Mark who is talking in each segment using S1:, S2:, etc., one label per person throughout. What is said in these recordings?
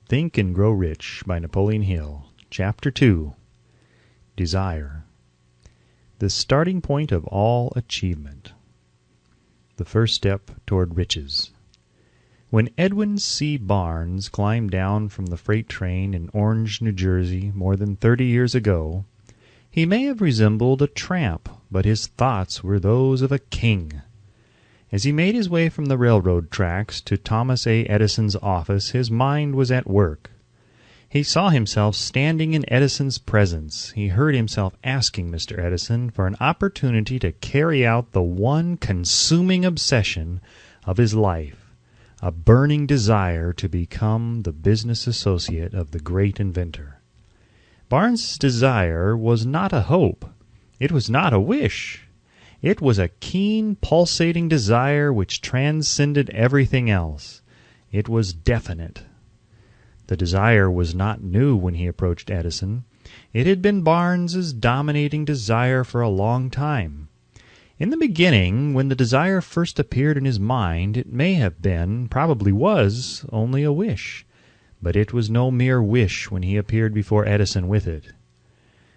S1: Think and Grow Rich by Napoleon Hill. Chapter 2. Desire. The starting point of all achievement. The first step toward riches. When Edwin C. Barnes climbed down from the freight train in Orange, New Jersey, more than 30 years ago, he may have resembled a tramp, but his thoughts were those of a king. As he made his way from the railroad tracks to Thomas A. Edison's office, his mind was at work. He saw himself standing in Edison's presence. He heard himself asking Mr. Edison for an opportunity to carry out the one consuming obsession of his life, a burning desire to become the business associate of the great inventor. Barnes' desire was not a hope. It was not a wish. It was a keen, pulsating desire which transcended everything else. It was definite. The desire was not new when he approached Edison. It had been Barnes's dominating desire for a long time. In the beginning, when the desire first appeared in his mind, it may have been, probably was, only a wish. But it was no mere wish when he appeared before Edison with it.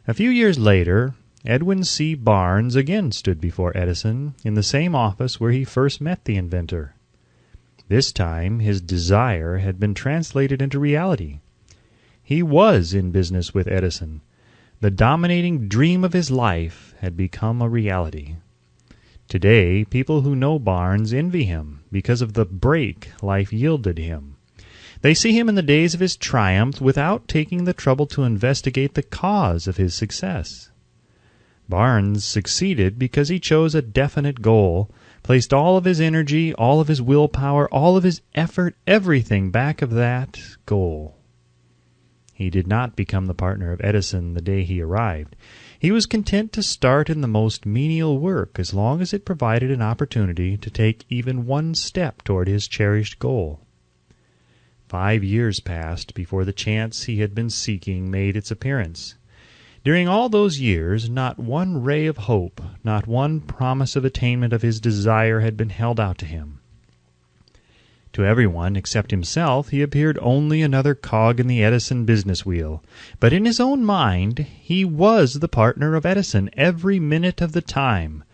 S1: A few years later, Edwin C. Barnes again stood before Edison in the same office where he first met the inventor. This time his desire had been translated into reality. He was in business with Edison. The dominating dream of his life had become a reality. Today, people who know Barnes envy him because of the break life yielded him. They see him in the days of his triumph without taking the trouble to investigate the cause of his success. Barnes succeeded because he chose a definite goal, placed all of his energy, all of his willpower, all of his effort, everything back of that goal. He did not become the partner of Edison the day he arrived. He was content to start in the most menial work as long as it provided an opportunity to take even one step toward his cherished goal. 5 years passed before the chance he had been seeking made its appearance. During all those years, not one ray of hope, not one promise of attainment of his desire had been held out to him. To everyone except himself, he appeared only another cog in the Edison business wheel. But in his own mind, he was the partner of Edison every minute of the time,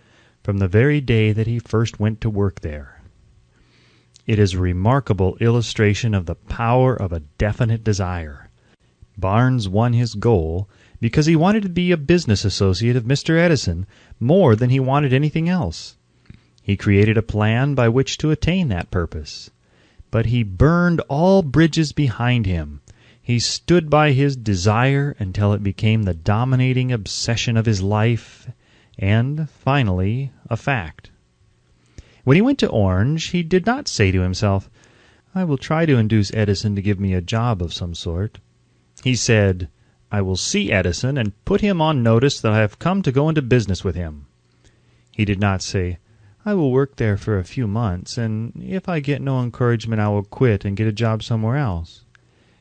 S1: from the very day that he first went to work there. It is a remarkable illustration of the power of a definite desire. Barnes won his goal because he wanted to be a business associate of Mr. Edison more than he wanted anything else. He created a plan by which to attain that purpose. But he burned all bridges behind him. He stood by his desire until it became the dominating obsession of his life and, finally, a fact. When he went to Orange, he did not say to himself, "I will try to induce Edison to give me a job of some sort." He said, "I will see Edison and put him on notice that I have come to go into business with him." He did not say, "I will work there for a few months, and if I get no encouragement I will quit and get a job somewhere else."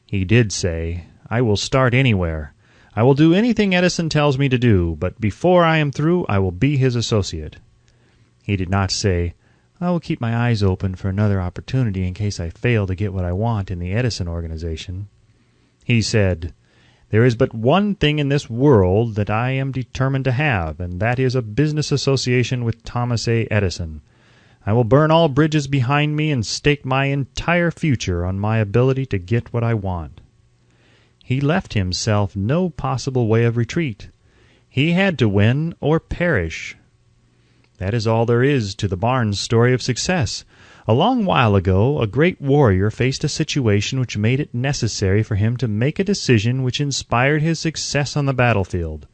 S1: He did say, "I will start anywhere. I will do anything Edison tells me to do, but before I am through I will be his associate." He did not say, "I will keep my eyes open for another opportunity in case I fail to get what I want in the Edison organization." He said, "There is but one thing in this world that I am determined to have, and that is a business association with Thomas A. Edison. I will burn all bridges behind me and stake my entire future on my ability to get what I want." He left himself no possible way of retreat. He had to win or perish. That is all there is to the Barnes story of success. A long while ago, a great warrior faced a situation which made it necessary for him to make a decision which inspired his success on the battlefield.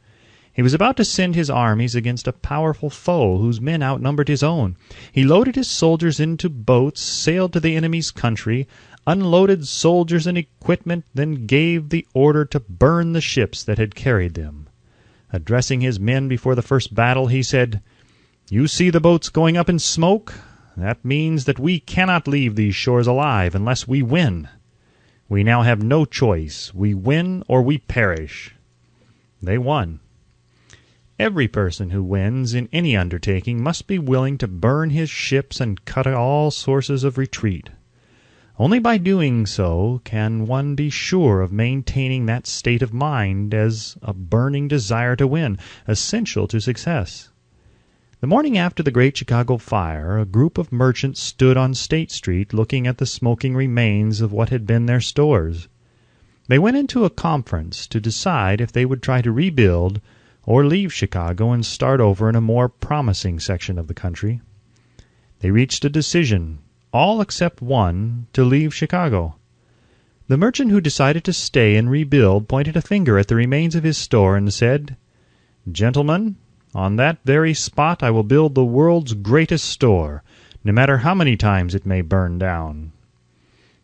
S1: He was about to send his armies against a powerful foe whose men outnumbered his own. He loaded his soldiers into boats, sailed to the enemy's country, unloaded soldiers and equipment, then gave the order to burn the ships that had carried them. Addressing his men before the first battle, he said, "You see the boats going up in smoke? That means that we cannot leave these shores alive unless we win. We now have no choice. We win or we perish." They won. Every person who wins in any undertaking must be willing to burn his ships and cut all sources of retreat. Only by doing so can one be sure of maintaining that state of mind as a burning desire to win, essential to success. The morning after the great Chicago fire, a group of merchants stood on State Street looking at the smoking remains of what had been their stores. They went into a conference to decide if they would try to rebuild or leave Chicago and start over in a more promising section of the country. They reached a decision, all except one, to leave Chicago. The merchant who decided to stay and rebuild pointed a finger at the remains of his store and said, "Gentlemen, on that very spot I will build the world's greatest store, no matter how many times it may burn down."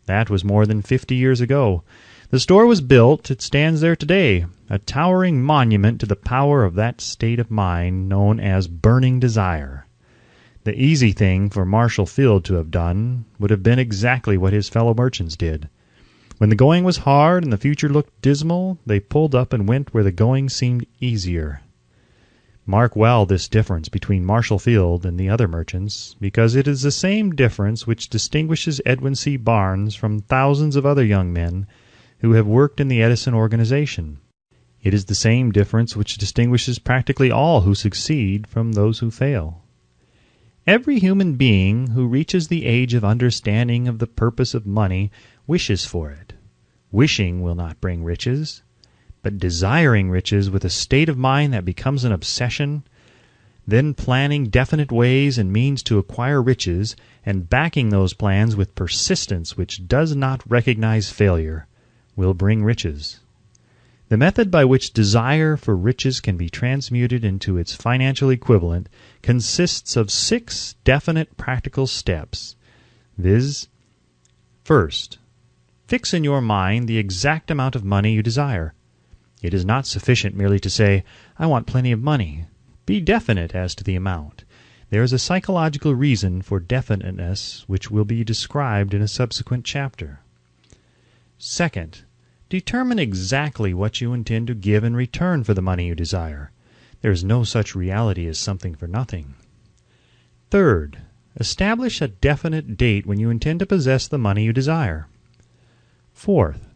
S1: That was more than 50 years ago. The store was built. It stands there today, a towering monument to the power of that state of mind known as burning desire. The easy thing for Marshall Field to have done would have been exactly what his fellow merchants did. When the going was hard and the future looked dismal, they pulled up and went where the going seemed easier. Mark well this difference between Marshall Field and the other merchants, because it is the same difference which distinguishes Edwin C. Barnes from thousands of other young men who have worked in the Edison organization. It is the same difference which distinguishes practically all who succeed from those who fail. Every human being who reaches the age of understanding of the purpose of money wishes for it. Wishing will not bring riches, but desiring riches with a state of mind that becomes an obsession, then planning definite ways and means to acquire riches, and backing those plans with persistence which does not recognize failure, will bring riches. The method by which desire for riches can be transmuted into its financial equivalent consists of 6 definite practical steps, viz. First, fix in your mind the exact amount of money you desire. It is not sufficient merely to say, "I want plenty of money." Be definite as to the amount. There is a psychological reason for definiteness which will be described in a subsequent chapter. Second, determine exactly what you intend to give in return for the money you desire. There is no such reality as something for nothing. Third, establish a definite date when you intend to possess the money you desire. Fourth,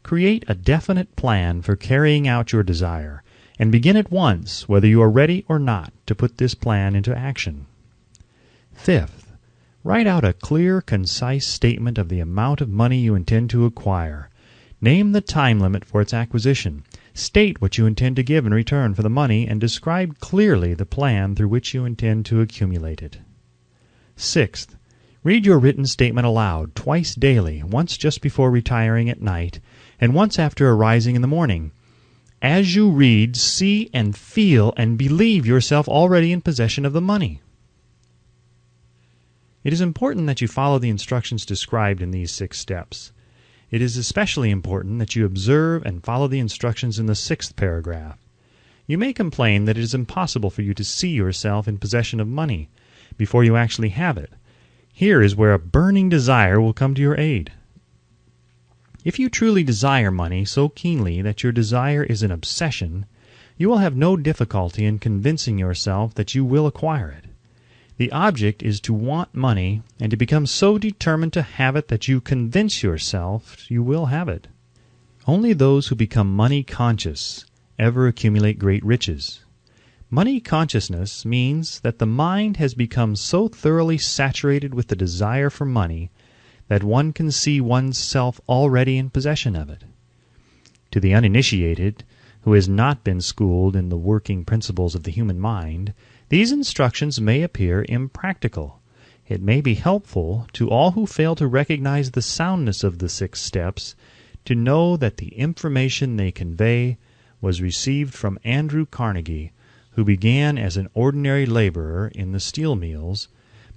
S1: create a definite plan for carrying out your desire, and begin at once, whether you are ready or not, to put this plan into action. Fifth, write out a clear, concise statement of the amount of money you intend to acquire. Name the time limit for its acquisition. State what you intend to give in return for the money, and describe clearly the plan through which you intend to accumulate it. Sixth, read your written statement aloud twice daily, once just before retiring at night, and once after arising in the morning. As you read, see and feel and believe yourself already in possession of the money. It is important that you follow the instructions described in these 6 steps. It is especially important that you observe and follow the instructions in the 6th paragraph. You may complain that it is impossible for you to see yourself in possession of money before you actually have it. Here is where a burning desire will come to your aid. If you truly desire money so keenly that your desire is an obsession, you will have no difficulty in convincing yourself that you will acquire it. The object is to want money and to become so determined to have it that you convince yourself you will have it. Only those who become money conscious ever accumulate great riches. Money consciousness means that the mind has become so thoroughly saturated with the desire for money that one can see one's self already in possession of it. To the uninitiated, who has not been schooled in the working principles of the human mind, these instructions may appear impractical. It may be helpful to all who fail to recognize the soundness of the 6 steps to know that the information they convey was received from Andrew Carnegie, who began as an ordinary laborer in the steel mills,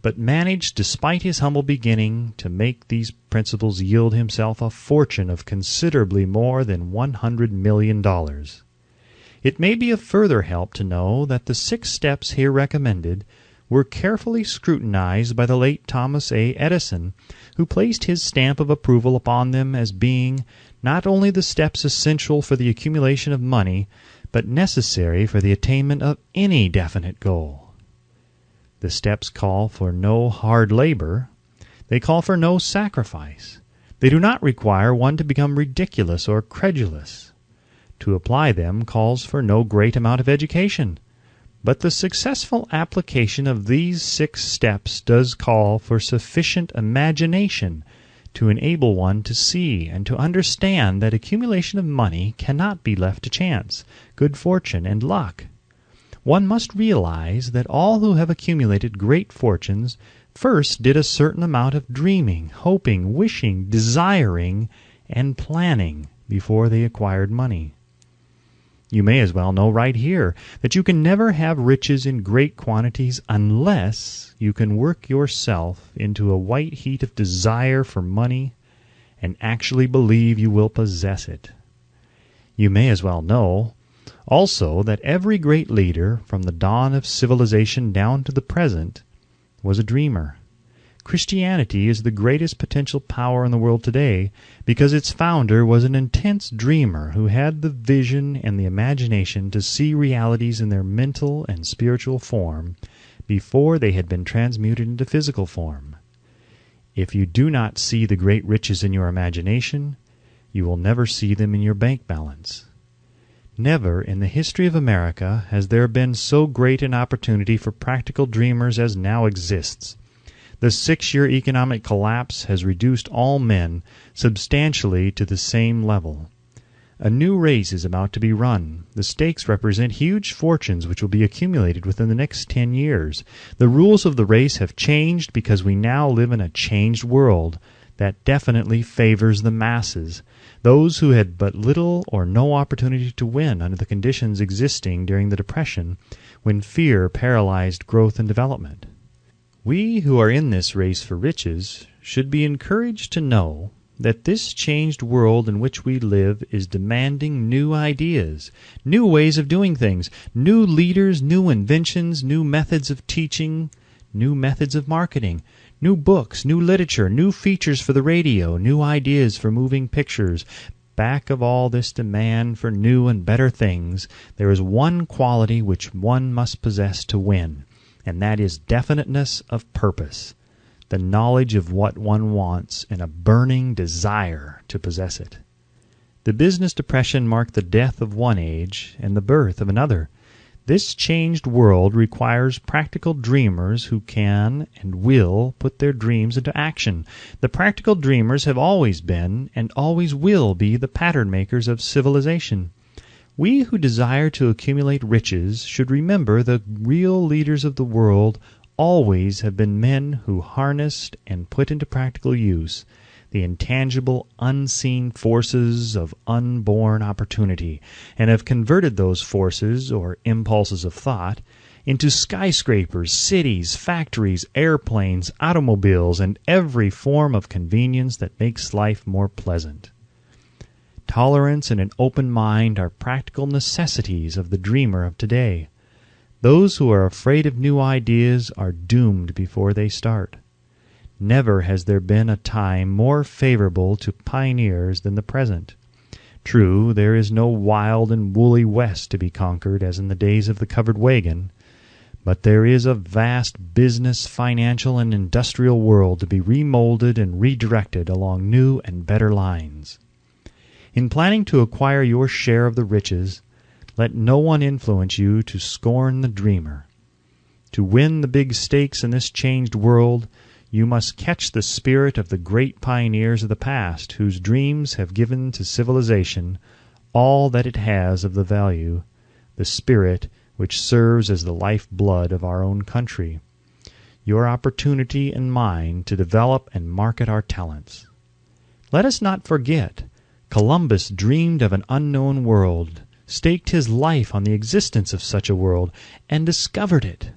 S1: but managed, despite his humble beginning, to make these principles yield himself a fortune of considerably more than $100 million. It may be of further help to know that the 6 steps here recommended were carefully scrutinized by the late Thomas A. Edison, who placed his stamp of approval upon them as being not only the steps essential for the accumulation of money, but necessary for the attainment of any definite goal. The steps call for no hard labor. They call for no sacrifice. They do not require one to become ridiculous or credulous. To apply them calls for no great amount of education, but the successful application of these 6 steps does call for sufficient imagination to enable one to see and to understand that accumulation of money cannot be left to chance, good fortune, and luck. One must realize that all who have accumulated great fortunes first did a certain amount of dreaming, hoping, wishing, desiring, and planning before they acquired money. You may as well know right here that you can never have riches in great quantities unless you can work yourself into a white heat of desire for money and actually believe you will possess it. You may as well know also that every great leader from the dawn of civilization down to the present was a dreamer. Christianity is the greatest potential power in the world today because its founder was an intense dreamer who had the vision and the imagination to see realities in their mental and spiritual form before they had been transmuted into physical form. If you do not see the great riches in your imagination, you will never see them in your bank balance. Never in the history of America has there been so great an opportunity for practical dreamers as now exists. The 6-year economic collapse has reduced all men substantially to the same level. A new race is about to be run. The stakes represent huge fortunes which will be accumulated within the next 10 years. The rules of the race have changed because we now live in a changed world that definitely favors the masses, those who had but little or no opportunity to win under the conditions existing during the Depression when fear paralyzed growth and development. We who are in this race for riches should be encouraged to know that this changed world in which we live is demanding new ideas, new ways of doing things, new leaders, new inventions, new methods of teaching, new methods of marketing, new books, new literature, new features for the radio, new ideas for moving pictures. Back of all this demand for new and better things, there is one quality which one must possess to win, and that is definiteness of purpose, the knowledge of what one wants, and a burning desire to possess it. The business depression marked the death of one age and the birth of another. This changed world requires practical dreamers who can and will put their dreams into action. The practical dreamers have always been and always will be the pattern makers of civilization. We who desire to accumulate riches should remember the real leaders of the world always have been men who harnessed and put into practical use the intangible, unseen forces of unborn opportunity, and have converted those forces, or impulses of thought, into skyscrapers, cities, factories, airplanes, automobiles, and every form of convenience that makes life more pleasant. Tolerance and an open mind are practical necessities of the dreamer of today. Those who are afraid of new ideas are doomed before they start. Never has there been a time more favorable to pioneers than the present. True, there is no wild and woolly West to be conquered as in the days of the covered wagon, but there is a vast business, financial, and industrial world to be remolded and redirected along new and better lines. In planning to acquire your share of the riches, let no one influence you to scorn the dreamer. To win the big stakes in this changed world, you must catch the spirit of the great pioneers of the past, whose dreams have given to civilization all that it has of the value, the spirit which serves as the life-blood of our own country. Your opportunity and mine to develop and market our talents. Let us not forget, Columbus dreamed of an unknown world, staked his life on the existence of such a world, and discovered it.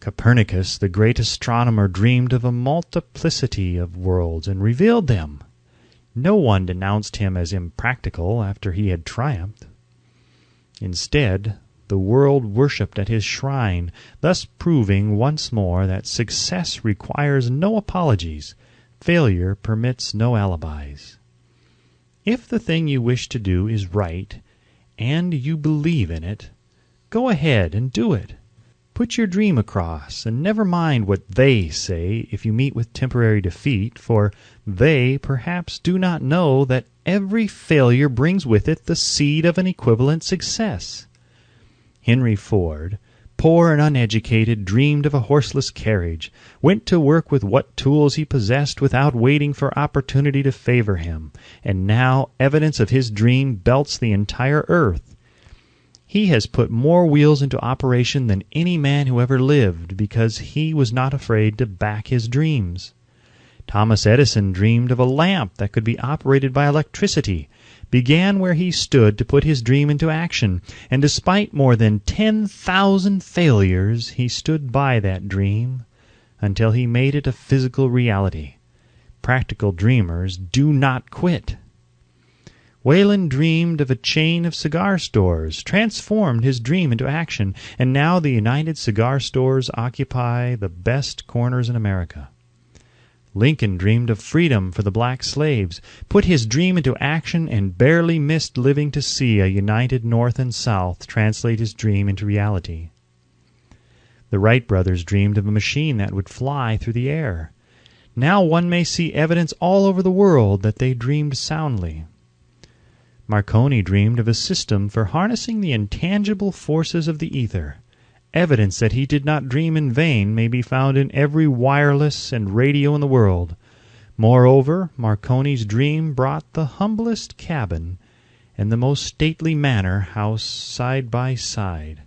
S1: Copernicus, the great astronomer, dreamed of a multiplicity of worlds and revealed them. No one denounced him as impractical after he had triumphed. Instead, the world worshipped at his shrine, thus proving once more that success requires no apologies, failure permits no alibis. If the thing you wish to do is right, and you believe in it, go ahead and do it. Put your dream across, and never mind what they say if you meet with temporary defeat, for they perhaps do not know that every failure brings with it the seed of an equivalent success. Henry Ford, poor and uneducated, dreamed of a horseless carriage, went to work with what tools he possessed without waiting for opportunity to favor him, and now evidence of his dream belts the entire earth. He has put more wheels into operation than any man who ever lived, because he was not afraid to back his dreams. Thomas Edison dreamed of a lamp that could be operated by electricity, began where he stood to put his dream into action, and despite more than 10,000 failures, he stood by that dream until he made it a physical reality. Practical dreamers do not quit. Wayland dreamed of a chain of cigar stores, transformed his dream into action, and now the United Cigar Stores occupy the best corners in America. Lincoln dreamed of freedom for the black slaves, put his dream into action, and barely missed living to see a united North and South translate his dream into reality. The Wright brothers dreamed of a machine that would fly through the air. Now one may see evidence all over the world that they dreamed soundly. Marconi dreamed of a system for harnessing the intangible forces of the ether. Evidence that he did not dream in vain may be found in every wireless and radio in the world. Moreover, Marconi's dream brought the humblest cabin and the most stately manor house side by side.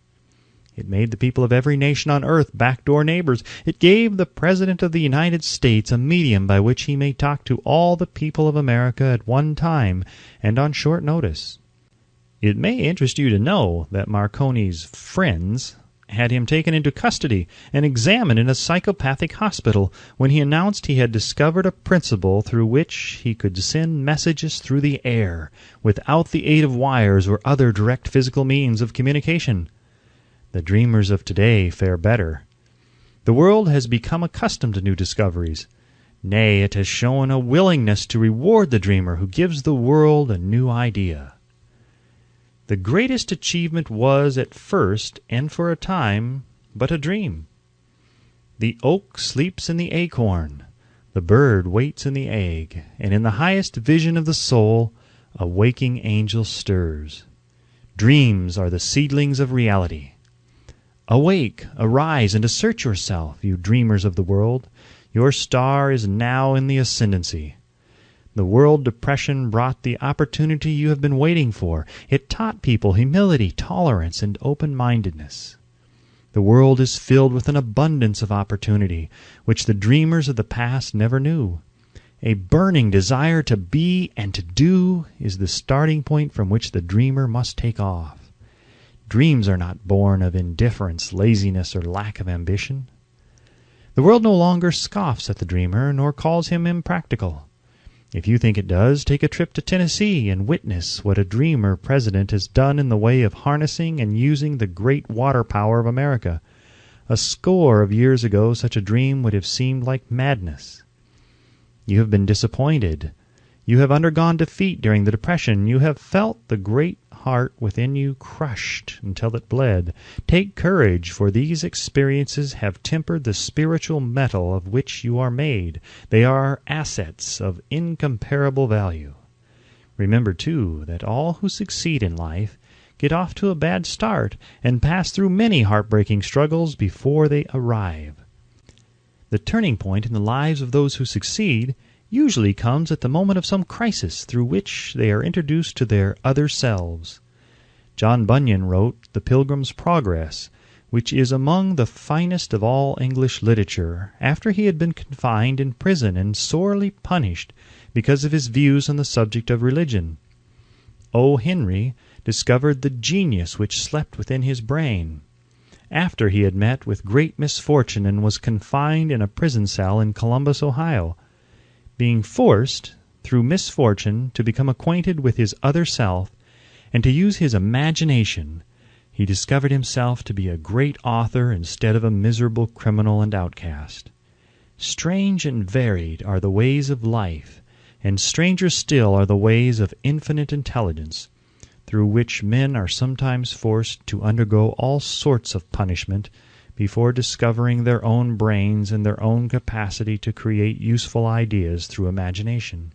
S1: It made the people of every nation on earth backdoor neighbors. It gave the President of the United States a medium by which he may talk to all the people of America at one time and on short notice. It may interest you to know that Marconi's friends had him taken into custody and examined in a psychopathic hospital when he announced he had discovered a principle through which he could send messages through the air without the aid of wires or other direct physical means of communication. The dreamers of today fare better. The world has become accustomed to new discoveries. Nay, it has shown a willingness to reward the dreamer who gives the world a new idea. The greatest achievement was, at first and for a time, but a dream. The oak sleeps in the acorn, the bird waits in the egg, and in the highest vision of the soul, a waking angel stirs. Dreams are the seedlings of reality. Awake, arise, and assert yourself, you dreamers of the world. Your star is now in the ascendancy. The world depression brought the opportunity you have been waiting for. It taught people humility, tolerance, and open-mindedness. The world is filled with an abundance of opportunity, which the dreamers of the past never knew. A burning desire to be and to do is the starting point from which the dreamer must take off. Dreams are not born of indifference, laziness, or lack of ambition. The world no longer scoffs at the dreamer, nor calls him impractical. If you think it does, take a trip to Tennessee and witness what a dreamer president has done in the way of harnessing and using the great water power of America. A score of years ago, such a dream would have seemed like madness. You have been disappointed. You have undergone defeat during the Depression. You have felt the great heart within you crushed until it bled. Take courage, for these experiences have tempered the spiritual metal of which you are made. They are assets of incomparable value. Remember, too, that all who succeed in life get off to a bad start and pass through many heartbreaking struggles before they arrive. The turning point in the lives of those who succeed usually comes at the moment of some crisis through which they are introduced to their other selves. John Bunyan wrote The Pilgrim's Progress, which is among the finest of all English literature, after he had been confined in prison and sorely punished because of his views on the subject of religion. O. Henry discovered the genius which slept within his brain. After he had met with great misfortune and was confined in a prison cell in Columbus, Ohio, being forced, through misfortune, to become acquainted with his other self, and to use his imagination, he discovered himself to be a great author instead of a miserable criminal and outcast. Strange and varied are the ways of life, and stranger still are the ways of infinite intelligence, through which men are sometimes forced to undergo all sorts of punishment before discovering their own brains and their own capacity to create useful ideas through imagination.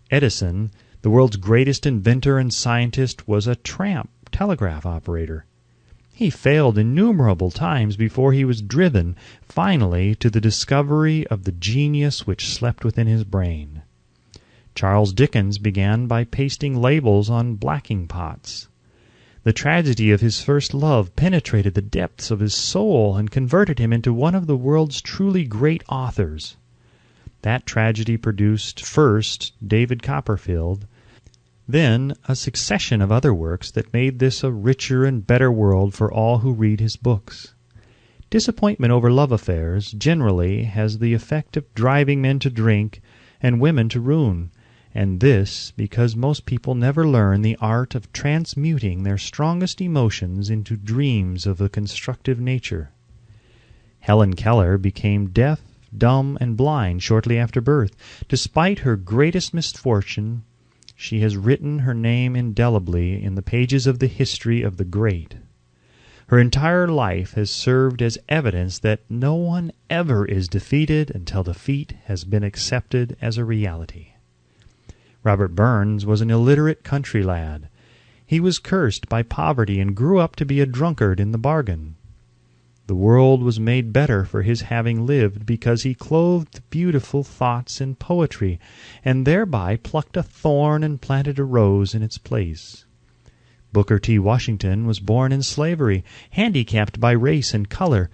S1: Edison, the world's greatest inventor and scientist, was a tramp telegraph operator. He failed innumerable times before he was driven, finally, to the discovery of the genius which slept within his brain. Charles Dickens began by pasting labels on blacking pots. The tragedy of his first love penetrated the depths of his soul and converted him into one of the world's truly great authors. That tragedy produced, first, David Copperfield, then a succession of other works that made this a richer and better world for all who read his books. Disappointment over love affairs generally has the effect of driving men to drink and women to ruin, and this because most people never learn the art of transmuting their strongest emotions into dreams of a constructive nature. Helen Keller became deaf, dumb, and blind shortly after birth. Despite her greatest misfortune, she has written her name indelibly in the pages of the history of the great. Her entire life has served as evidence that no one ever is defeated until defeat has been accepted as a reality. Robert Burns was an illiterate country lad. He was cursed by poverty and grew up to be a drunkard in the bargain. The world was made better for his having lived because he clothed beautiful thoughts in poetry, and thereby plucked a thorn and planted a rose in its place. Booker T. Washington was born in slavery, handicapped by race and color.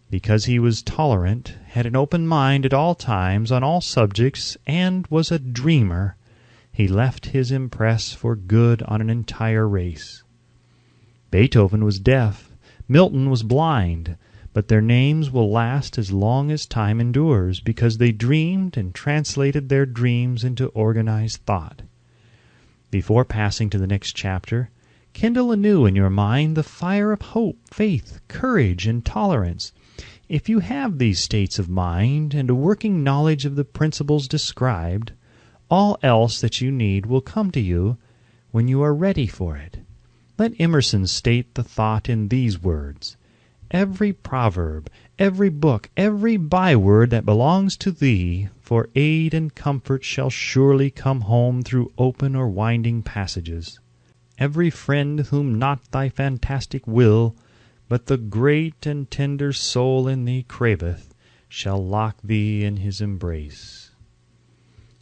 S1: Because he was tolerant, had an open mind at all times on all subjects, and was a dreamer, he left his impress for good on an entire race. Beethoven was deaf, Milton was blind, but their names will last as long as time endures, because they dreamed and translated their dreams into organized thought. Before passing to the next chapter, kindle anew in your mind the fire of hope, faith, courage, and tolerance. If you have these states of mind and a working knowledge of the principles described, all else that you need will come to you when you are ready for it. Let Emerson state the thought in these words: "Every proverb, every book, every byword that belongs to thee, for aid and comfort shall surely come home through open or winding passages. Every friend whom not thy fantastic will, but the great and tender soul in thee craveth, shall lock thee in his embrace."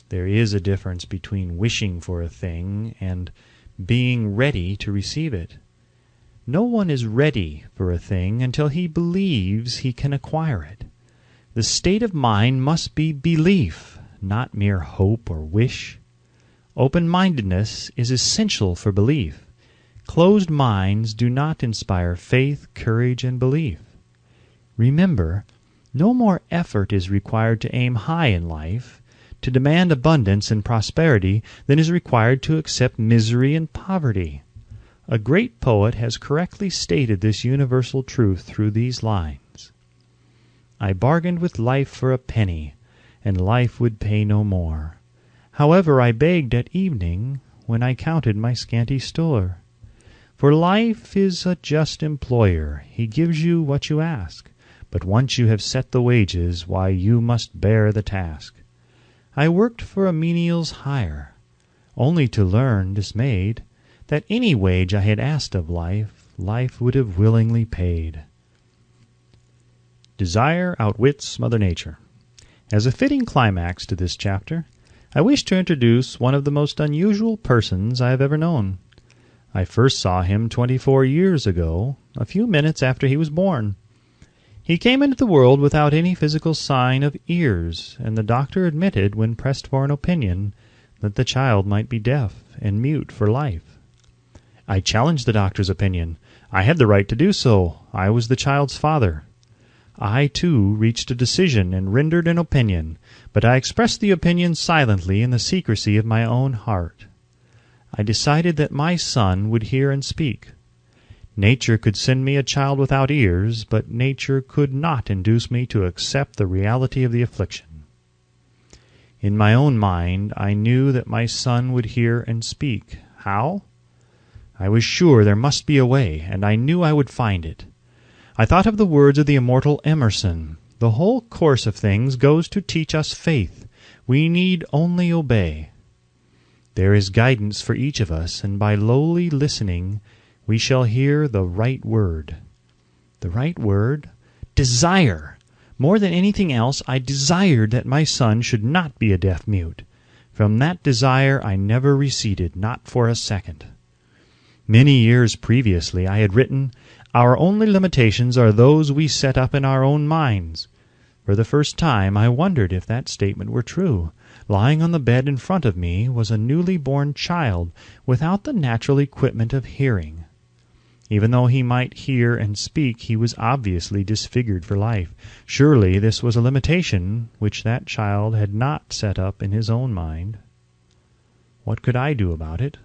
S1: There is a difference between wishing for a thing and being ready to receive it. No one is ready for a thing until he believes he can acquire it. The state of mind must be belief, not mere hope or wish. Open-mindedness is essential for belief. Closed minds do not inspire faith, courage, and belief. Remember, no more effort is required to aim high in life, to demand abundance and prosperity, than is required to accept misery and poverty. A great poet has correctly stated this universal truth through these lines: "I bargained with life for a penny, and life would pay no more. However, I begged at evening, when I counted my scanty store. For life is a just employer, he gives you what you ask, but once you have set the wages, why, you must bear the task. I worked for a menial's hire, only to learn, dismayed, that any wage I had asked of life, life would have willingly paid." Desire outwits Mother Nature. As a fitting climax to this chapter, I wish to introduce one of the most unusual persons I have ever known. I first saw him 24 years ago, a few minutes after he was born. He came into the world without any physical sign of ears, and the doctor admitted, when pressed for an opinion, that the child might be deaf and mute for life. I challenged the doctor's opinion. I had the right to do so. I was the child's father. I, too, reached a decision and rendered an opinion, but I expressed the opinion silently in the secrecy of my own heart. I decided that my son would hear and speak. Nature could send me a child without ears, but nature could not induce me to accept the reality of the affliction. In my own mind, I knew that my son would hear and speak. How? I was sure there must be a way, and I knew I would find it. I thought of the words of the immortal Emerson. The whole course of things goes to teach us faith. We need only obey. There is guidance for each of us, and by lowly listening we shall hear the right word. The right word? Desire! More than anything else, I desired that my son should not be a deaf-mute. From that desire I never receded, not for a second. Many years previously I had written, "Our only limitations are those we set up in our own minds." For the first time I wondered if that statement were true. Lying on the bed in front of me was a newly born child without the natural equipment of hearing. Even though he might hear and speak, he was obviously disfigured for life. Surely this was a limitation which that child had not set up in his own mind. What could I do about it?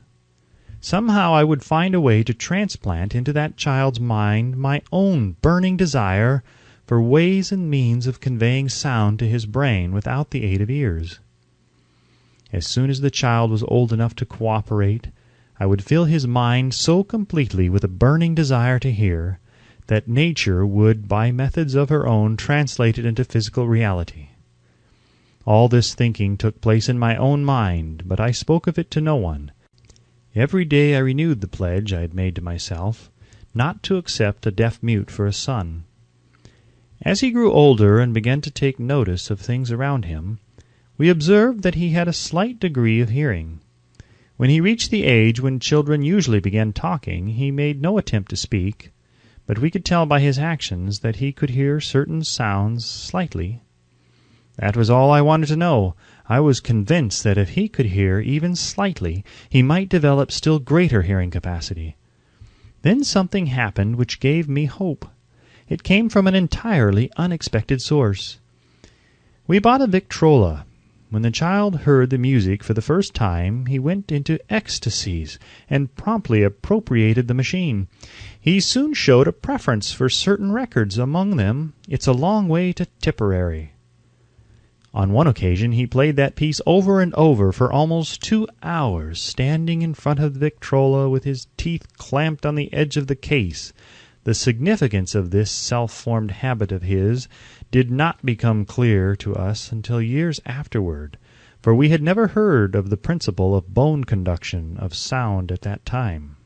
S1: Somehow I would find a way to transplant into that child's mind my own burning desire for ways and means of conveying sound to his brain without the aid of ears. As soon as the child was old enough to cooperate, I would fill his mind so completely with a burning desire to hear that nature would, by methods of her own, translate it into physical reality. All this thinking took place in my own mind, but I spoke of it to no one. Every day I renewed the pledge I had made to myself, not to accept a deaf-mute for a son. As he grew older and began to take notice of things around him, we observed that he had a slight degree of hearing. When he reached the age when children usually began talking, he made no attempt to speak, but we could tell by his actions that he could hear certain sounds slightly. That was all I wanted to know. I was convinced that if he could hear even slightly, he might develop still greater hearing capacity. Then something happened which gave me hope. It came from an entirely unexpected source. We bought a Victrola. When the child heard the music for the first time, he went into ecstasies and promptly appropriated the machine. He soon showed a preference for certain records, among them "It's a Long Way to Tipperary." On one occasion he played that piece over and over for almost 2 hours, standing in front of the Victrola with his teeth clamped on the edge of the case. The significance of this self-formed habit of his did not become clear to us until years afterward, for we had never heard of the principle of bone conduction of sound at that time.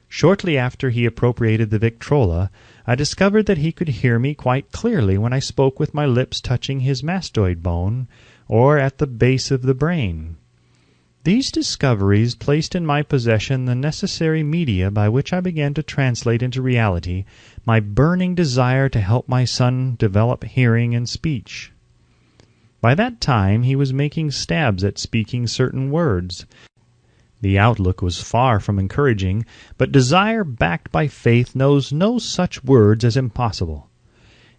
S1: Shortly after he appropriated the Victrola, I discovered that he could hear me quite clearly when I spoke with my lips touching his mastoid bone, or at the base of the brain. These discoveries placed in my possession the necessary media by which I began to translate into reality my burning desire to help my son develop hearing and speech. By that time he was making stabs at speaking certain words. The outlook was far from encouraging, but desire backed by faith knows no such words as impossible.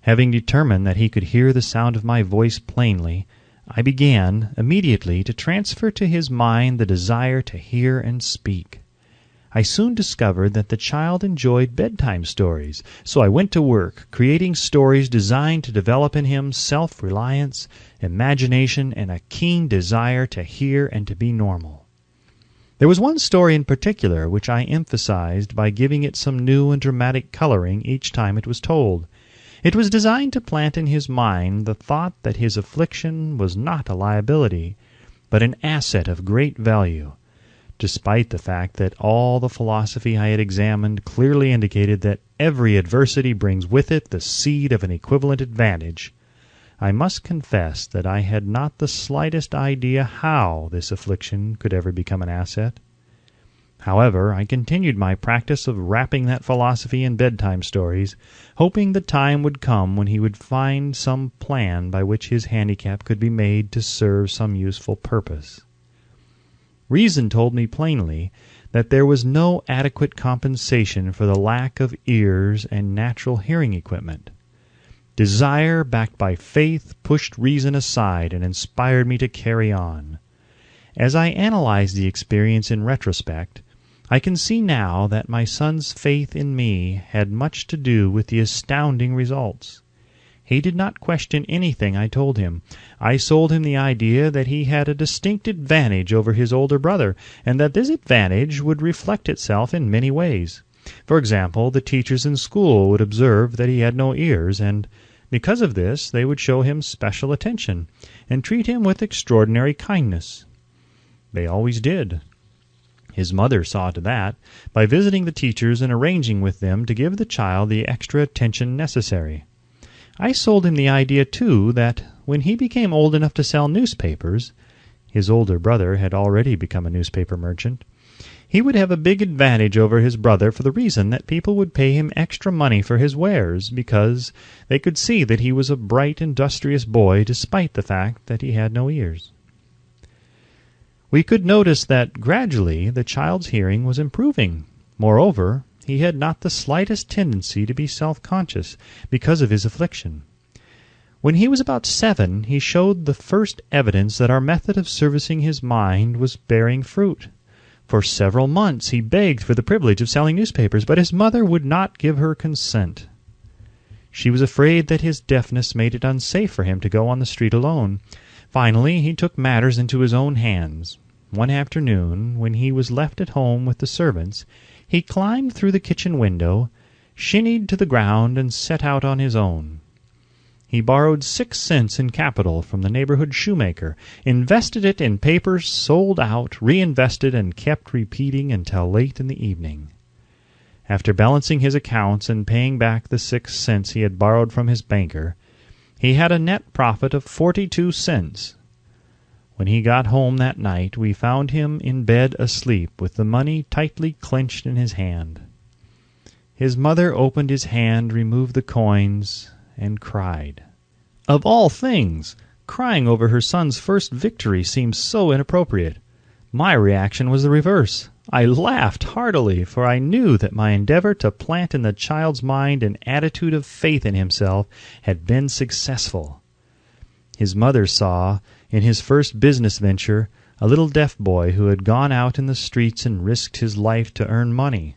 S1: Having determined that he could hear the sound of my voice plainly, I began immediately to transfer to his mind the desire to hear and speak. I soon discovered that the child enjoyed bedtime stories, so I went to work creating stories designed to develop in him self-reliance, imagination, and a keen desire to hear and to be normal. There was one story in particular which I emphasized by giving it some new and dramatic coloring each time it was told. It was designed to plant in his mind the thought that his affliction was not a liability, but an asset of great value, despite the fact that all the philosophy I had examined clearly indicated that every adversity brings with it the seed of an equivalent advantage. I must confess that I had not the slightest idea how this affliction could ever become an asset. However, I continued my practice of wrapping that philosophy in bedtime stories, hoping the time would come when he would find some plan by which his handicap could be made to serve some useful purpose. Reason told me plainly that there was no adequate compensation for the lack of ears and natural hearing equipment. Desire, backed by faith, pushed reason aside and inspired me to carry on. As I analyze the experience in retrospect, I can see now that my son's faith in me had much to do with the astounding results. He did not question anything I told him. I sold him the idea that he had a distinct advantage over his older brother, and that this advantage would reflect itself in many ways. For example, the teachers in school would observe that he had no ears, and because of this they would show him special attention and treat him with extraordinary kindness. They always did. His mother saw to that by visiting the teachers and arranging with them to give the child the extra attention necessary. I sold him the idea, too, that when he became old enough to sell newspapers — his older brother had already become a newspaper merchant — he would have a big advantage over his brother for the reason that people would pay him extra money for his wares because they could see that he was a bright, industrious boy despite the fact that he had no ears. We could notice that gradually the child's hearing was improving. Moreover, he had not the slightest tendency to be self-conscious because of his affliction. When he was about 7, he showed the first evidence that our method of servicing his mind was bearing fruit. For several months he begged for the privilege of selling newspapers, but his mother would not give her consent. She was afraid that his deafness made it unsafe for him to go on the street alone. Finally, he took matters into his own hands. One afternoon, when he was left at home with the servants, he climbed through the kitchen window, shinnied to the ground, and set out on his own. He borrowed 6 cents in capital from the neighborhood shoemaker, invested it in papers, sold out, reinvested, and kept repeating until late in the evening. After balancing his accounts and paying back the 6 cents he had borrowed from his banker, he had a net profit of 42 cents. When he got home that night, we found him in bed asleep with the money tightly clenched in his hand. His mother opened his hand, removed the coins, and cried. Of all things, crying over her son's first victory seemed so inappropriate. My reaction was the reverse. I laughed heartily, for I knew that my endeavor to plant in the child's mind an attitude of faith in himself had been successful. His mother saw, in his first business venture, a little deaf boy who had gone out in the streets and risked his life to earn money.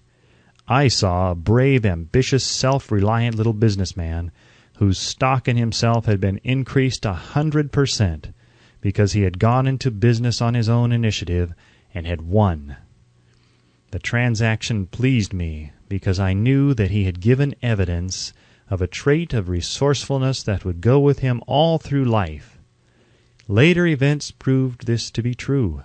S1: I saw a brave, ambitious, self-reliant little businessman whose stock in himself had been increased 100% because he had gone into business on his own initiative and had won. The transaction pleased me because I knew that he had given evidence of a trait of resourcefulness that would go with him all through life. Later events proved this to be true.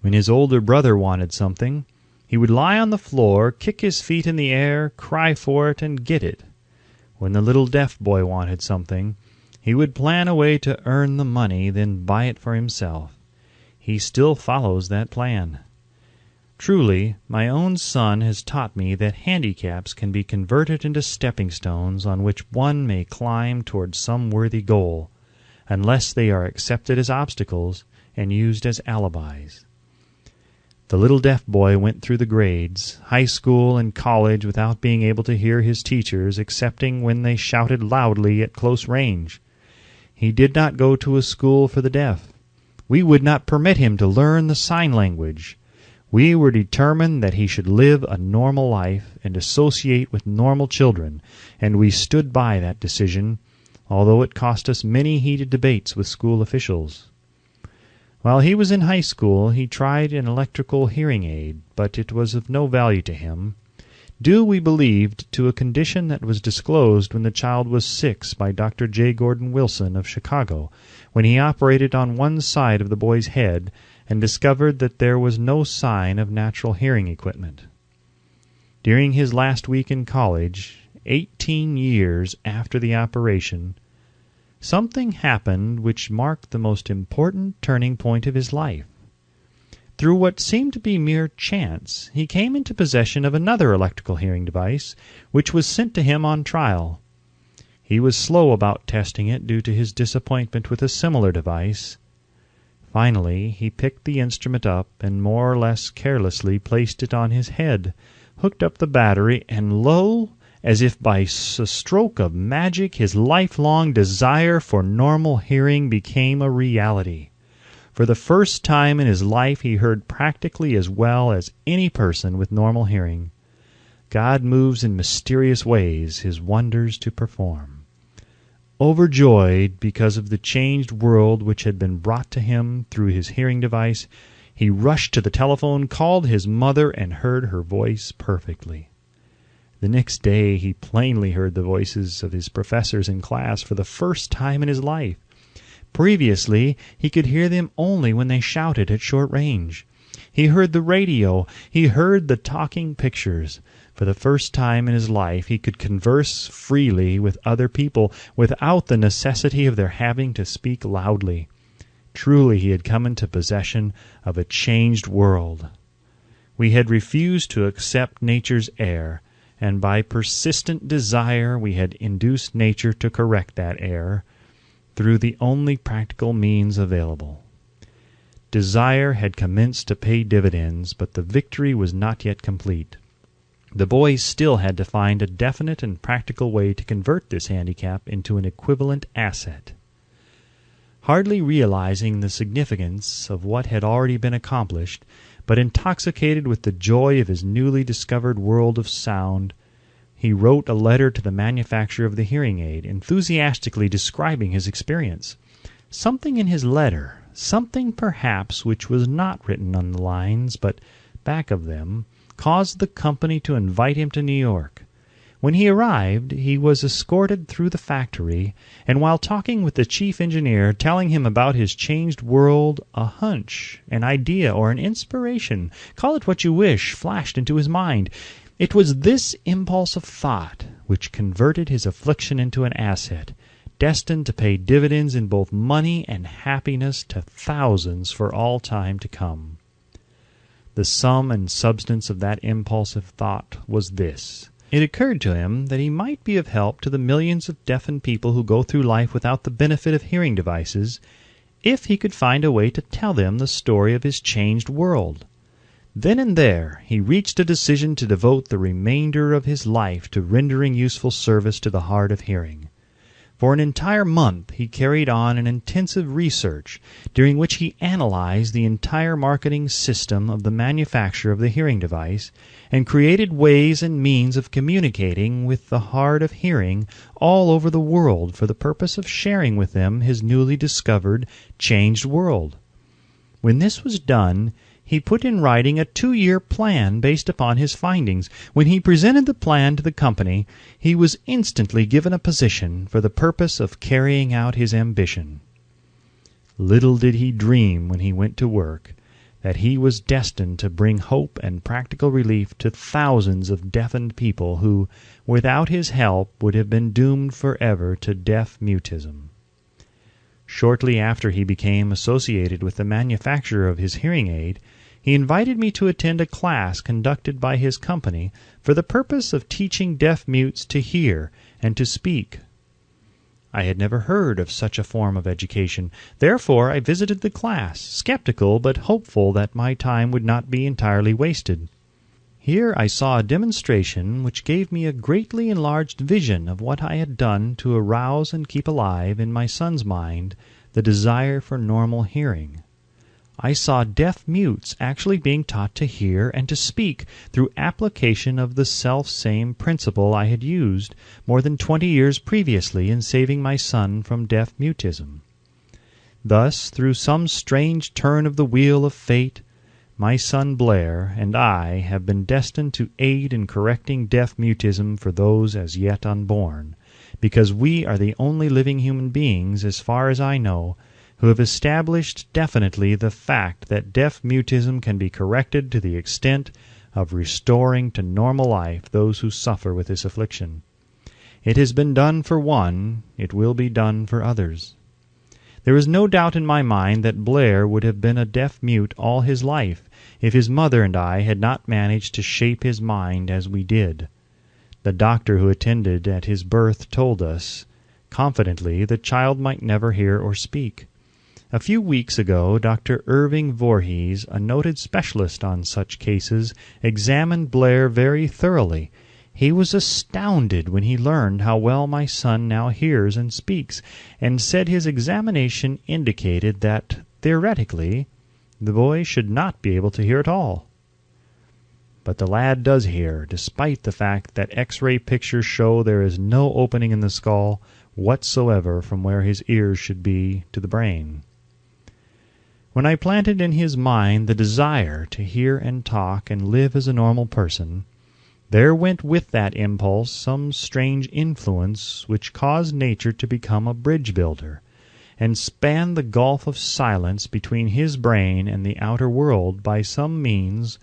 S1: When his older brother wanted something, he would lie on the floor, kick his feet in the air, cry for it, and get it. When the little deaf boy wanted something, he would plan a way to earn the money, then buy it for himself. He still follows that plan. Truly, my own son has taught me that handicaps can be converted into stepping stones on which one may climb toward some worthy goal, unless they are accepted as obstacles and used as alibis. The little deaf boy went through the grades, high school and college, without being able to hear his teachers excepting when they shouted loudly at close range. He did not go to a school for the deaf. We would not permit him to learn the sign language. We were determined that he should live a normal life and associate with normal children, and we stood by that decision, although it cost us many heated debates with school officials. While he was in high school, he tried an electrical hearing aid, but it was of no value to him, due, we believed, to a condition that was disclosed when the child was 6 by Dr. J. Gordon Wilson of Chicago, when he operated on one side of the boy's head and discovered that there was no sign of natural hearing equipment. During his last week in college, 18 years after the operation, something happened which marked the most important turning point of his life. Through what seemed to be mere chance, he came into possession of another electrical hearing device, which was sent to him on trial. He was slow about testing it due to his disappointment with a similar device. Finally, he picked the instrument up and more or less carelessly placed it on his head, hooked up the battery, and lo, as if by a stroke of magic, his lifelong desire for normal hearing became a reality. For the first time in his life, he heard practically as well as any person with normal hearing. God moves in mysterious ways his wonders to perform. Overjoyed because of the changed world which had been brought to him through his hearing device, he rushed to the telephone, called his mother, and heard her voice perfectly. The next day he plainly heard the voices of his professors in class for the first time in his life. Previously, he could hear them only when they shouted at short range. He heard the radio. He heard the talking pictures. For the first time in his life, he could converse freely with other people without the necessity of their having to speak loudly. Truly, he had come into possession of a changed world. We had refused to accept nature's error, and by persistent desire we had induced nature to correct that error through the only practical means available. Desire had commenced to pay dividends, but the victory was not yet complete. The boys still had to find a definite and practical way to convert this handicap into an equivalent asset. Hardly realizing the significance of what had already been accomplished, but intoxicated with the joy of his newly discovered world of sound, he wrote a letter to the manufacturer of the hearing aid, enthusiastically describing his experience. Something in his letter, something perhaps which was not written on the lines, but back of them, caused the company to invite him to New York. When he arrived, he was escorted through the factory, and while talking with the chief engineer, telling him about his changed world, a hunch, an idea, or an inspiration, call it what you wish, flashed into his mind. It was this impulse of thought which converted his affliction into an asset, destined to pay dividends in both money and happiness to thousands for all time to come. The sum and substance of that impulsive thought was this. It occurred to him that he might be of help to the millions of deafened people who go through life without the benefit of hearing devices, if he could find a way to tell them the story of his changed world. Then and there he reached a decision to devote the remainder of his life to rendering useful service to the hard of hearing. For an entire month he carried on an intensive research, during which he analyzed the entire marketing system of the manufacture of the hearing device, and created ways and means of communicating with the hard of hearing all over the world for the purpose of sharing with them his newly discovered, changed world. When this was done, he put in writing a 2-year plan based upon his findings. When he presented the plan to the company, he was instantly given a position for the purpose of carrying out his ambition. Little did he dream when he went to work that he was destined to bring hope and practical relief to thousands of deafened people who, without his help, would have been doomed forever to deaf mutism. Shortly after he became associated with the manufacturer of his hearing aid, he invited me to attend a class conducted by his company for the purpose of teaching deaf mutes to hear and to speak. I had never heard of such a form of education. Therefore I visited the class, skeptical but hopeful that my time would not be entirely wasted. Here I saw a demonstration which gave me a greatly enlarged vision of what I had done to arouse and keep alive in my son's mind the desire for normal hearing. I saw deaf mutes actually being taught to hear and to speak through application of the self-same principle I had used more than 20 years previously in saving my son from deaf mutism. Thus, through some strange turn of the wheel of fate, my son Blair and I have been destined to aid in correcting deaf mutism for those as yet unborn, because we are the only living human beings, as far as I know, who have established definitely the fact that deaf mutism can be corrected to the extent of restoring to normal life those who suffer with this affliction. It has been done for one, it will be done for others. There is no doubt in my mind that Blair would have been a deaf mute all his life if his mother and I had not managed to shape his mind as we did. The doctor who attended at his birth told us, confidently, the child might never hear or speak. A few weeks ago, Dr. Irving Voorhees, a noted specialist on such cases, examined Blair very thoroughly. He was astounded when he learned how well my son now hears and speaks, and said his examination indicated that, theoretically, the boy should not be able to hear at all. But the lad does hear, despite the fact that X-ray pictures show there is no opening in the skull whatsoever from where his ears should be to the brain. When I planted in his mind the desire to hear and talk and live as a normal person, There went with that impulse some strange influence which caused nature to become a bridge builder, and span the gulf of silence between his brain and the outer world by some means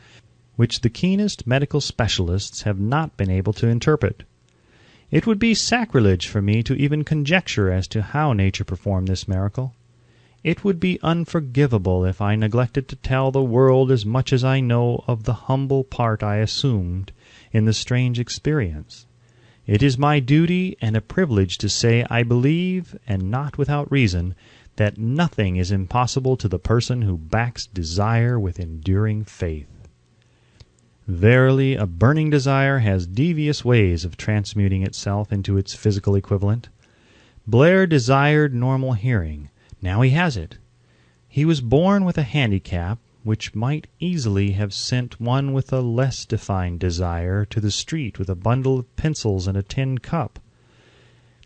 S1: which the keenest medical specialists have not been able to interpret. It would be sacrilege for me to even conjecture as to how nature performed this miracle. It would be unforgivable if I neglected to tell the world as much as I know of the humble part I assumed in the strange experience. It is my duty and a privilege to say I believe, and not without reason, that nothing is impossible to the person who backs desire with enduring faith. Verily, a burning desire has devious ways of transmuting itself into its physical equivalent. Blair desired normal hearing. Now he has it. He was born with a handicap which might easily have sent one with a less defined desire to the street with a bundle of pencils and a tin cup.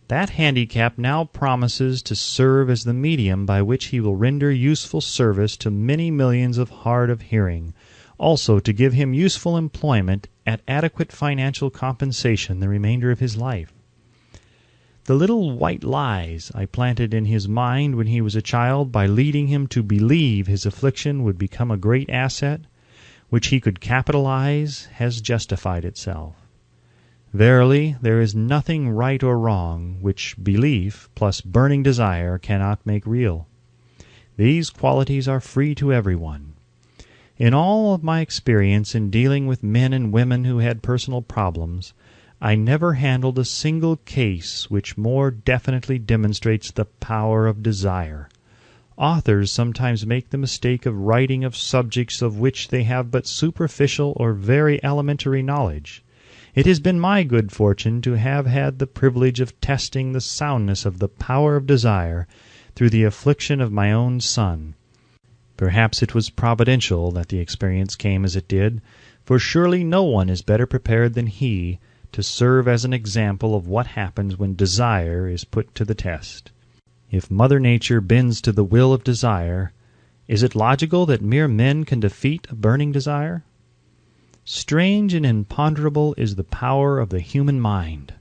S1: That handicap now promises to serve as the medium by which he will render useful service to many millions of hard of hearing, also to give him useful employment at adequate financial compensation the remainder of his life. The little white lies I planted in his mind when he was a child by leading him to believe his affliction would become a great asset, which he could capitalize, has justified itself. Verily, there is nothing right or wrong which belief plus burning desire cannot make real. These qualities are free to everyone. In all of my experience in dealing with men and women who had personal problems, I never handled a single case which more definitely demonstrates the power of desire. Authors sometimes make the mistake of writing of subjects of which they have but superficial or very elementary knowledge. It has been my good fortune to have had the privilege of testing the soundness of the power of desire through the affliction of my own son. Perhaps it was providential that the experience came as it did, for surely no one is better prepared than he to serve as an example of what happens when desire is put to the test. If Mother Nature bends to the will of desire, is it logical that mere men can defeat a burning desire? Strange and imponderable is the power of the human mind.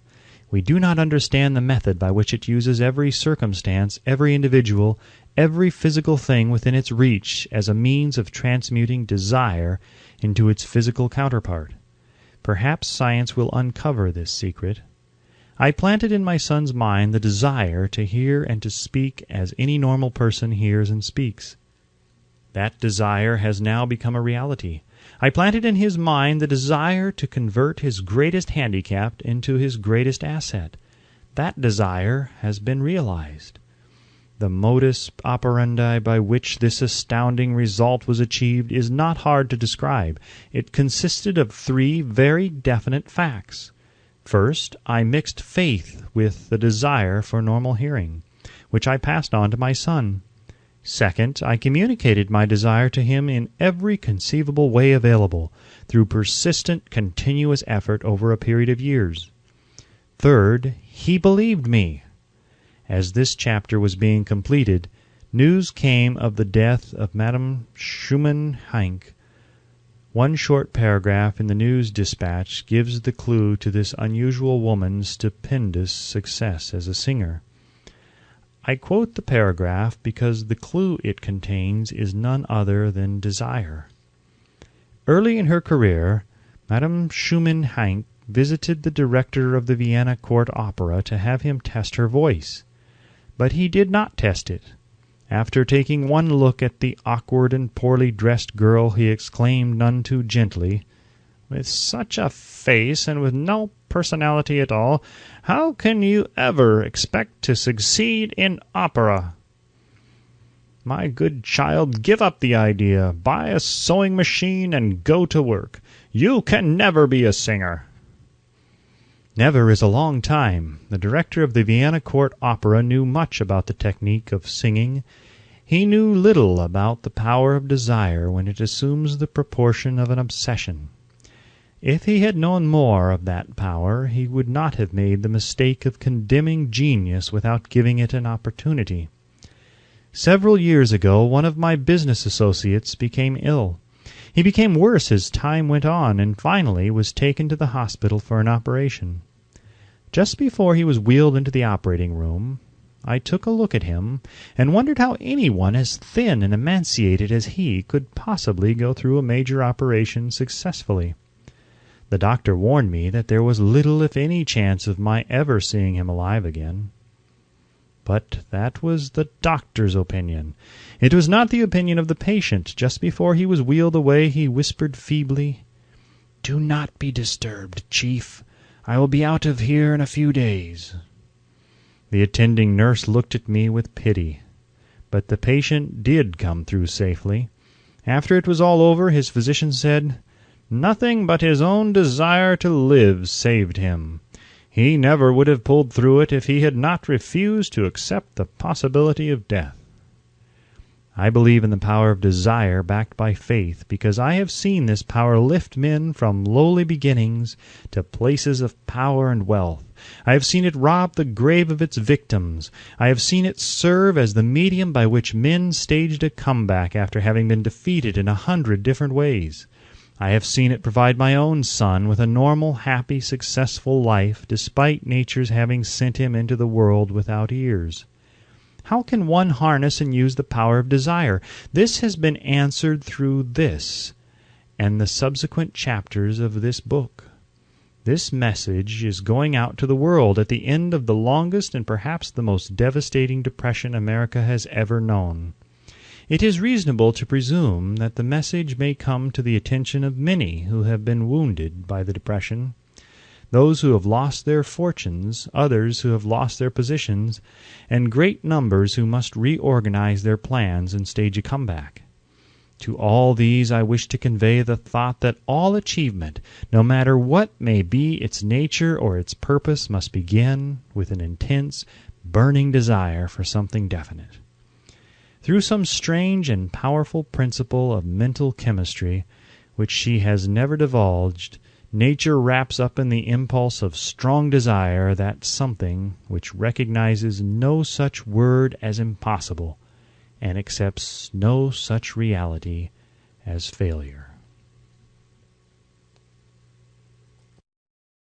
S1: We do not understand the method by which it uses every circumstance, every individual, every physical thing within its reach as a means of transmuting desire into its physical counterpart. Perhaps science will uncover this secret. I planted in my son's mind the desire to hear and to speak as any normal person hears and speaks. That desire has now become a reality. I planted in his mind the desire to convert his greatest handicap into his greatest asset. That desire has been realized. The modus operandi by which this astounding result was achieved is not hard to describe. It consisted of 3 very definite facts. First, I mixed faith with the desire for normal hearing, which I passed on to my son. Second, I communicated my desire to him in every conceivable way available, through persistent, continuous effort over a period of years. Third, he believed me. As this chapter was being completed, news came of the death of Madame Schumann-Heink. One short paragraph in the news dispatch gives the clue to this unusual woman's stupendous success as a singer. I quote the paragraph because the clue it contains is none other than desire. Early in her career, Madame Schumann-Heink visited the director of the Vienna Court Opera to have him test her voice. But he did not test it. After taking one look at the awkward and poorly dressed girl, he exclaimed none too gently, "With such a face and with no personality at all, how can you ever expect to succeed in opera? My good child, give up the idea, buy a sewing machine and go to work. You can never be a singer." Never is a long time. The director of the Vienna Court Opera knew much about the technique of singing. He knew little about the power of desire when it assumes the proportion of an obsession. If he had known more of that power, he would not have made the mistake of condemning genius without giving it an opportunity. Several years ago, one of my business associates became ill. He became worse as time went on, and finally was taken to the hospital for an operation. Just before he was wheeled into the operating room, I took a look at him and wondered how anyone as thin and emaciated as he could possibly go through a major operation successfully. The doctor warned me that there was little if any chance of my ever seeing him alive again. But that was the doctor's opinion. It was not the opinion of the patient. Just before he was wheeled away, he whispered feebly, "Do not be disturbed, Chief. I will be out of here in a few days." The attending nurse looked at me with pity. But the patient did come through safely. After it was all over, his physician said, "Nothing but his own desire to live saved him. He never would have pulled through it if he had not refused to accept the possibility of death." I believe in the power of desire backed by faith, because I have seen this power lift men from lowly beginnings to places of power and wealth. I have seen it rob the grave of its victims. I have seen it serve as the medium by which men staged a comeback after having been defeated in 100 different ways. I have seen it provide my own son with a normal, happy, successful life, despite nature's having sent him into the world without ears. How can one harness and use the power of desire? This has been answered through this and the subsequent chapters of this book. This message is going out to the world at the end of the longest and perhaps the most devastating depression America has ever known. It is reasonable to presume that the message may come to the attention of many who have been wounded by the depression, those who have lost their fortunes, others who have lost their positions, and great numbers who must reorganize their plans and stage a comeback. To all these I wish to convey the thought that all achievement, no matter what may be its nature or its purpose, must begin with an intense, burning desire for something definite. Through some strange and powerful principle of mental chemistry, which she has never divulged, nature wraps up in the impulse of strong desire that something which recognizes no such word as impossible and accepts no such reality as failure.